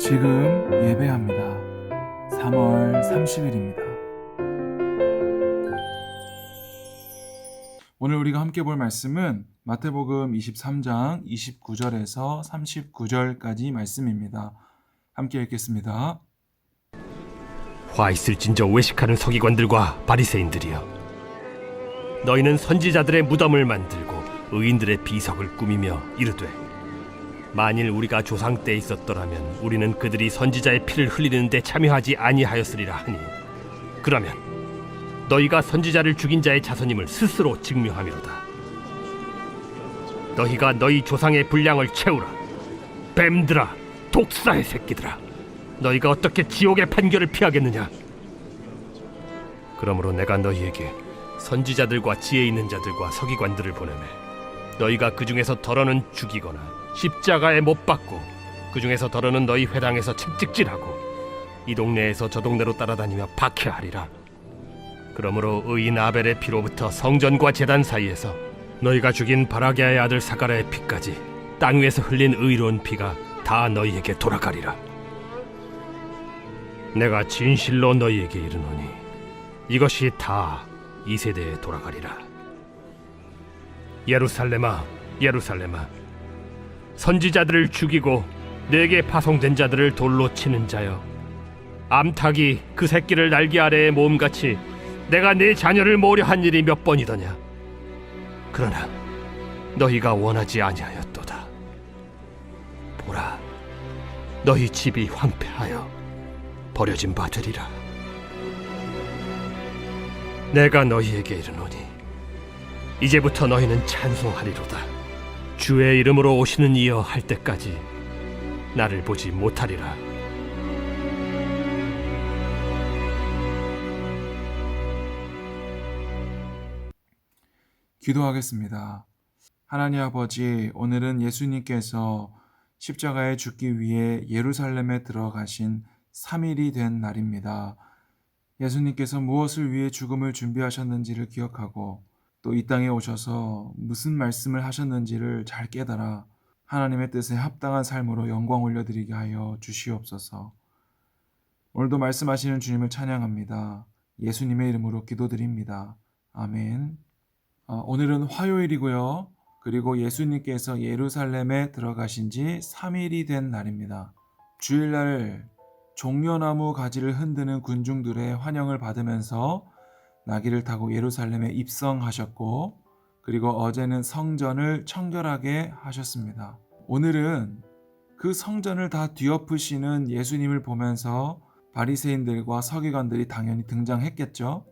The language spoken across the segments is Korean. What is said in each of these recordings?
지금 예배합니다. 3월 30일입니다. 오늘 우리가 함께 볼 말씀은 마태복음 23장 29절에서 39절까지 말씀입니다. 함께 읽겠습니다. 화 있을진저 외식하는 서기관들과 바리새인들이여, 너희는 선지자들의 무덤을 만들고 의인들의 비석을 꾸미며 이르되, 만일 우리가 조상 때 있었더라면 우리는 그들이 선지자의 피를 흘리는 데 참여하지 아니하였으리라 하니, 그러면 너희가 선지자를 죽인 자의 자손임을 스스로 증명하미로다. 너희가 너희 조상의 분량을 채우라. 뱀들아, 독사의 새끼들아, 너희가 어떻게 지옥의 판결을 피하겠느냐? 그러므로 내가 너희에게 선지자들과 지혜 있는 자들과 서기관들을 보내매, 너희가 그 중에서 덜어는 죽이거나 십자가에 못 박고 그 중에서 덜어는 너희 회당에서 채찍질하고 이 동네에서 저 동네로 따라다니며 박해하리라. 그러므로 의인 아벨의 피로부터 성전과 제단 사이에서 너희가 죽인 바라게아의 아들 사가랴의 피까지 땅 위에서 흘린 의로운 피가 다 너희에게 돌아가리라. 내가 진실로 너희에게 이르노니 이것이 다 이 세대에 돌아가리라. 예루살렘아, 예루살렘아, 선지자들을 죽이고 내게 파송된 자들을 돌로 치는 자여, 암탉이 그 새끼를 날개 아래에 모음같이 내가 네 자녀를 모으려 한 일이 몇 번이더냐? 그러나 너희가 원하지 아니하였도다. 보라, 너희 집이 황폐하여 버려진 바 되리라. 내가 너희에게 이르노니 이제부터 너희는 찬송하리로다. 주의 이름으로 오시는 이여 할 때까지 나를 보지 못하리라. 기도하겠습니다. 하나님 아버지, 오늘은 예수님께서 십자가에 죽기 위해 예루살렘에 들어가신 3일이 된 날입니다. 예수님께서 무엇을 위해 죽음을 준비하셨는지를 기억하고 또 이 땅에 오셔서 무슨 말씀을 하셨는지를 잘 깨달아 하나님의 뜻에 합당한 삶으로 영광 올려드리게 하여 주시옵소서. 오늘도 말씀하시는 주님을 찬양합니다. 예수님의 이름으로 기도드립니다. 아멘. 오늘은 화요일이고요. 그리고 예수님께서 예루살렘에 들어가신 지 3일이 된 날입니다. 주일날 종려나무 가지를 흔드는 군중들의 환영을 받으면서 나귀를 타고 예루살렘에 입성하셨고, 그리고 어제는 성전을 청결하게 하셨습니다. 오늘은 그 성전을 다 뒤엎으시는 예수님을 보면서 바리새인들과 서기관들이 당연히 등장했겠죠.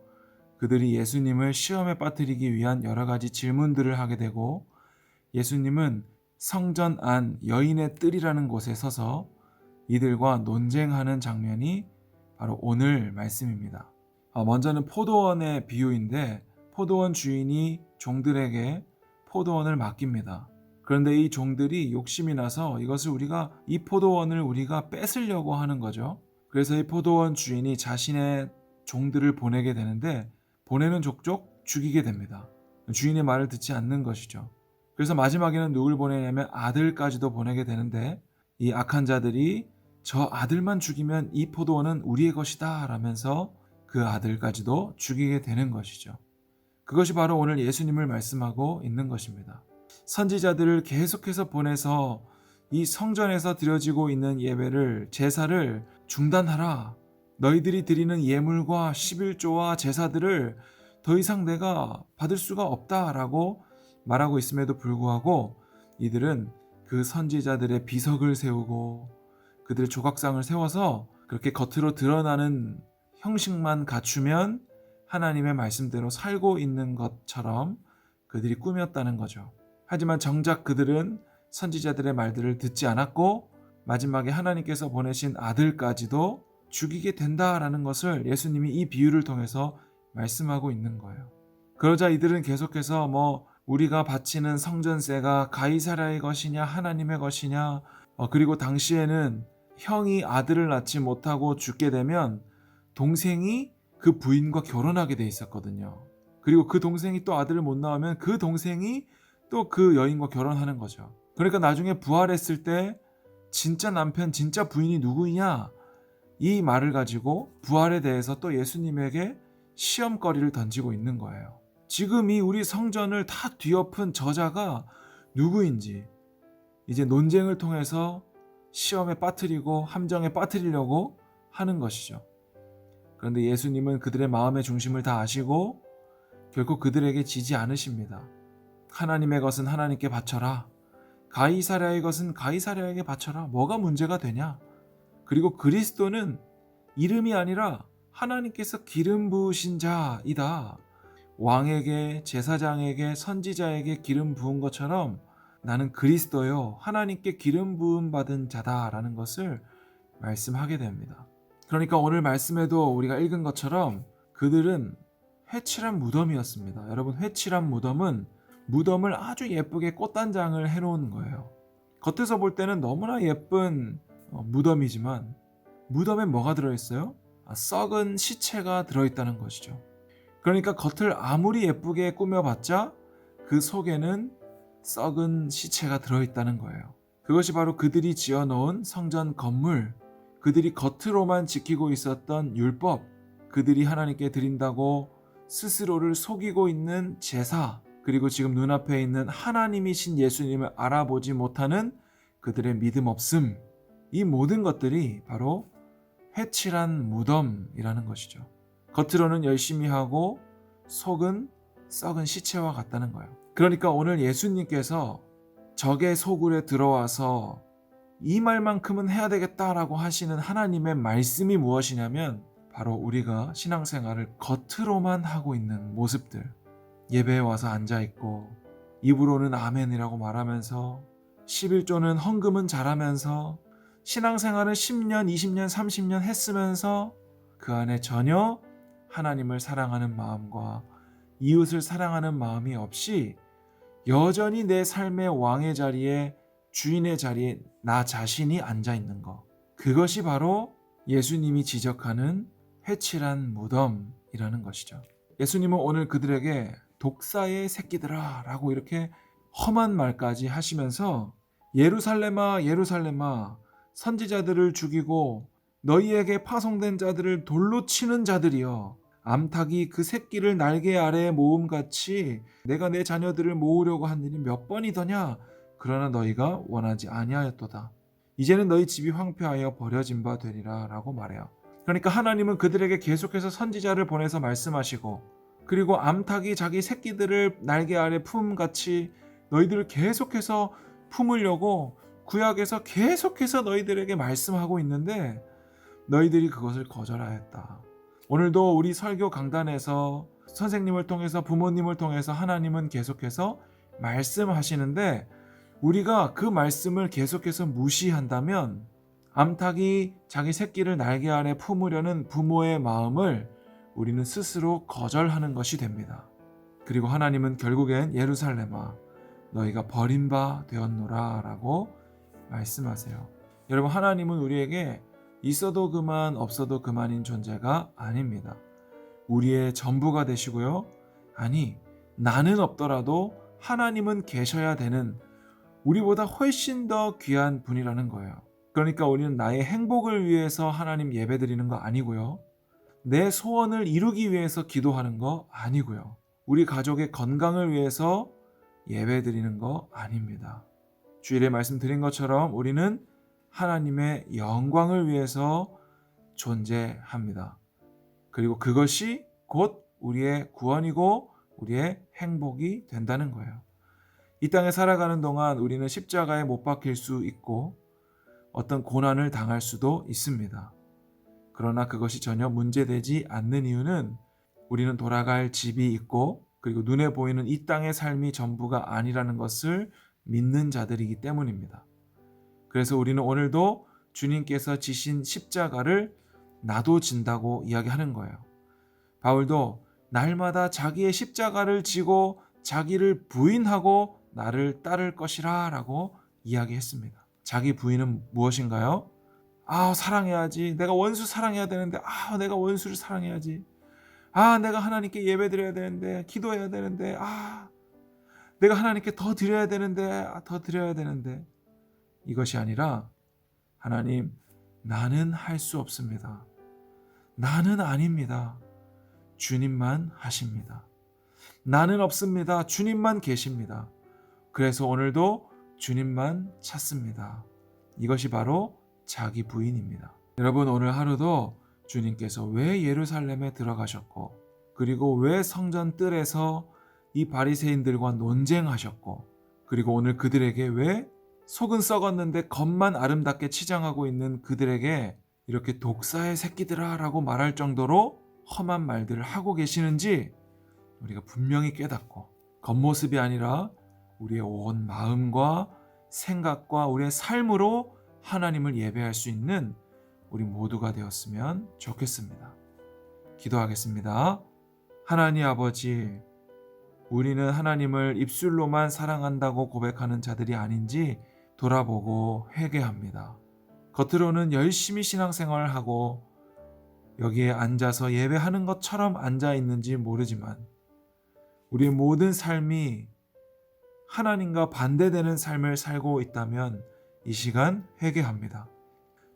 그들이 예수님을 시험에 빠뜨리기 위한 여러 가지 질문들을 하게 되고, 예수님은 성전 안 여인의 뜰이라는 곳에 서서 이들과 논쟁하는 장면이 바로 오늘 말씀입니다. 먼저는 포도원의 비유인데, 포도원 주인이 종들에게 포도원을 맡깁니다. 그런데 이 종들이 욕심이 나서 이 포도원을 우리가 뺏으려고 하는 거죠. 그래서 이 포도원 주인이 자신의 종들을 보내게 되는데, 보내는 족족 죽이게 됩니다. 주인의 말을 듣지 않는 것이죠. 그래서 마지막에는 누굴 보내냐면 아들까지도 보내게 되는데, 이 악한 자들이 저 아들만 죽이면 이 포도원은 우리의 것이다 라면서 그 아들까지도 죽이게 되는 것이죠. 그것이 바로 오늘 예수님을 말씀하고 있는 것입니다. 선지자들을 계속해서 보내서 이 성전에서 드려지고 있는 예배를, 제사를 중단하라. 너희들이 드리는 예물과 11조와 제사들을 더 이상 내가 받을 수가 없다라고 말하고 있음에도 불구하고 이들은 그 선지자들의 비석을 세우고 그들의 조각상을 세워서 그렇게 겉으로 드러나는 형식만 갖추면 하나님의 말씀대로 살고 있는 것처럼 그들이 꾸몄다는 거죠. 하지만 정작 그들은 선지자들의 말들을 듣지 않았고 마지막에 하나님께서 보내신 아들까지도 죽이게 된다라는 것을 예수님이 이 비유를 통해서 말씀하고 있는 거예요. 그러자 이들은 계속해서 우리가 바치는 성전세가 가이사랴의 것이냐 하나님의 것이냐, 그리고 당시에는 형이 아들을 낳지 못하고 죽게 되면 동생이 그 부인과 결혼하게 돼 있었거든요. 그리고 그 동생이 또 아들을 못 낳으면 그 동생이 또 그 여인과 결혼하는 거죠. 그러니까 나중에 부활했을 때 진짜 남편, 진짜 부인이 누구냐? 이 말을 가지고 부활에 대해서 또 예수님에게 시험거리를 던지고 있는 거예요. 지금 이 우리 성전을 다 뒤엎은 저자가 누구인지 이제 논쟁을 통해서 시험에 빠뜨리고 함정에 빠뜨리려고 하는 것이죠. 그런데 예수님은 그들의 마음의 중심을 다 아시고 결코 그들에게 지지 않으십니다. 하나님의 것은 하나님께 바쳐라. 가이사랴의 것은 가이사랴에게 바쳐라. 뭐가 문제가 되냐? 그리고 그리스도는 이름이 아니라 하나님께서 기름 부으신 자이다. 왕에게, 제사장에게, 선지자에게 기름 부은 것처럼 나는 그리스도요, 하나님께 기름 부음 받은 자다라는 것을 말씀하게 됩니다. 그러니까 오늘 말씀에도 우리가 읽은 것처럼 그들은 회칠한 무덤이었습니다. 여러분, 회칠한 무덤은 무덤을 아주 예쁘게 꽃단장을 해놓은 거예요. 겉에서 볼 때는 너무나 예쁜 무덤이지만 무덤에 뭐가 들어있어요? 썩은 시체가 들어있다는 것이죠. 그러니까 겉을 아무리 예쁘게 꾸며봤자 그 속에는 썩은 시체가 들어있다는 거예요. 그것이 바로 그들이 지어놓은 성전 건물, 그들이 겉으로만 지키고 있었던 율법, 그들이 하나님께 드린다고 스스로를 속이고 있는 제사, 그리고 지금 눈앞에 있는 하나님이신 예수님을 알아보지 못하는 그들의 믿음 없음, 이 모든 것들이 바로 회칠한 무덤이라는 것이죠. 겉으로는 열심히 하고 속은 썩은 시체와 같다는 거예요. 그러니까 오늘 예수님께서 적의 소굴에 들어와서 이 말만큼은 해야 되겠다라고 하시는 하나님의 말씀이 무엇이냐면 바로 우리가 신앙생활을 겉으로만 하고 있는 모습들, 예배에 와서 앉아있고 입으로는 아멘이라고 말하면서 11조는 헌금은 잘하면서 신앙생활을 10년, 20년, 30년 했으면서 그 안에 전혀 하나님을 사랑하는 마음과 이웃을 사랑하는 마음이 없이 여전히 내 삶의 왕의 자리에, 주인의 자리에 나 자신이 앉아있는 것, 그것이 바로 예수님이 지적하는 회칠한 무덤이라는 것이죠. 예수님은 오늘 그들에게 독사의 새끼들아 라고 이렇게 험한 말까지 하시면서 예루살렘아 예루살렘아 선지자들을 죽이고 너희에게 파송된 자들을 돌로 치는 자들이여, 암탉이 그 새끼를 날개 아래에 모음같이 내가 내 자녀들을 모으려고 한 일이 몇 번이더냐. 그러나 너희가 원하지 아니하였도다. 이제는 너희 집이 황폐하여 버려진 바 되리라 라고 말해요. 그러니까 하나님은 그들에게 계속해서 선지자를 보내서 말씀하시고, 그리고 암탉이 자기 새끼들을 날개 아래 품같이 너희들을 계속해서 품으려고 구약에서 계속해서 너희들에게 말씀하고 있는데 너희들이 그것을 거절하였다. 오늘도 우리 설교 강단에서 선생님을 통해서, 부모님을 통해서 하나님은 계속해서 말씀하시는데 우리가 그 말씀을 계속해서 무시한다면 암탉이 자기 새끼를 날개 아래 품으려는 부모의 마음을 우리는 스스로 거절하는 것이 됩니다. 그리고 하나님은 결국엔 예루살렘아 너희가 버린 바 되었노라 라고 말씀하세요. 여러분, 하나님은 우리에게 있어도 그만 없어도 그만인 존재가 아닙니다. 우리의 전부가 되시고요. 아니, 나는 없더라도 하나님은 계셔야 되는 우리보다 훨씬 더 귀한 분이라는 거예요. 그러니까 우리는 나의 행복을 위해서 하나님 예배드리는 거 아니고요. 내 소원을 이루기 위해서 기도하는 거 아니고요. 우리 가족의 건강을 위해서 예배드리는 거 아닙니다. 주일에 말씀드린 것처럼 우리는 하나님의 영광을 위해서 존재합니다. 그리고 그것이 곧 우리의 구원이고 우리의 행복이 된다는 거예요. 이 땅에 살아가는 동안 우리는 십자가에 못 박힐 수 있고 어떤 고난을 당할 수도 있습니다. 그러나 그것이 전혀 문제되지 않는 이유는 우리는 돌아갈 집이 있고 그리고 눈에 보이는 이 땅의 삶이 전부가 아니라는 것을 믿는 자들이기 때문입니다. 그래서 우리는 오늘도 주님께서 지신 십자가를 나도 진다고 이야기하는 거예요. 바울도 날마다 자기의 십자가를 지고 자기를 부인하고 나를 따를 것이라 라고 이야기했습니다. 자기 부인은 무엇인가요? 사랑해야지. 내가 원수 사랑해야 되는데 내가 원수를 사랑해야지. 내가 하나님께 예배드려야 되는데, 기도해야 되는데, 내가 하나님께 더 드려야 되는데, 더 드려야 되는데. 이것이 아니라 하나님, 나는 할 수 없습니다. 나는 아닙니다. 주님만 하십니다. 나는 없습니다. 주님만 계십니다. 그래서 오늘도 주님만 찾습니다. 이것이 바로 자기 부인입니다. 여러분, 오늘 하루도 주님께서 왜 예루살렘에 들어가셨고, 그리고 왜 성전 뜰에서 이 바리새인들과 논쟁하셨고, 그리고 오늘 그들에게 왜 속은 썩었는데 겉만 아름답게 치장하고 있는 그들에게 이렇게 독사의 새끼들아 라고 말할 정도로 험한 말들을 하고 계시는지 우리가 분명히 깨닫고, 겉모습이 아니라 우리의 온 마음과 생각과 우리의 삶으로 하나님을 예배할 수 있는 우리 모두가 되었으면 좋겠습니다. 기도하겠습니다. 하나님 아버지, 우리는 하나님을 입술로만 사랑한다고 고백하는 자들이 아닌지 돌아보고 회개합니다. 겉으로는 열심히 신앙생활을 하고 여기에 앉아서 예배하는 것처럼 앉아 있는지 모르지만 우리의 모든 삶이 하나님과 반대되는 삶을 살고 있다면 이 시간 회개합니다.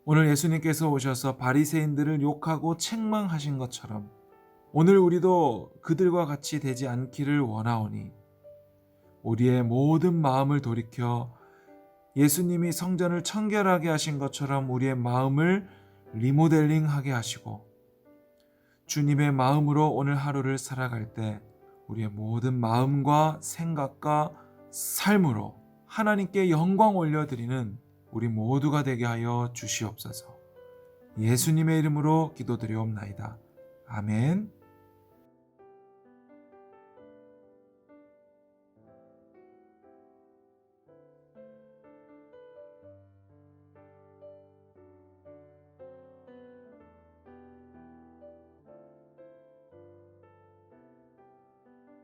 오늘 예수님께서 오셔서 바리새인들을 욕하고 책망하신 것처럼 오늘 우리도 그들과 같이 되지 않기를 원하오니 우리의 모든 마음을 돌이켜 예수님이 성전을 청결하게 하신 것처럼 우리의 마음을 리모델링하게 하시고 주님의 마음으로 오늘 하루를 살아갈 때 우리의 모든 마음과 생각과 삶으로 하나님께 영광 올려드리는 우리 모두가 되게 하여 주시옵소서. 예수님의 이름으로 기도드리옵나이다. 아멘.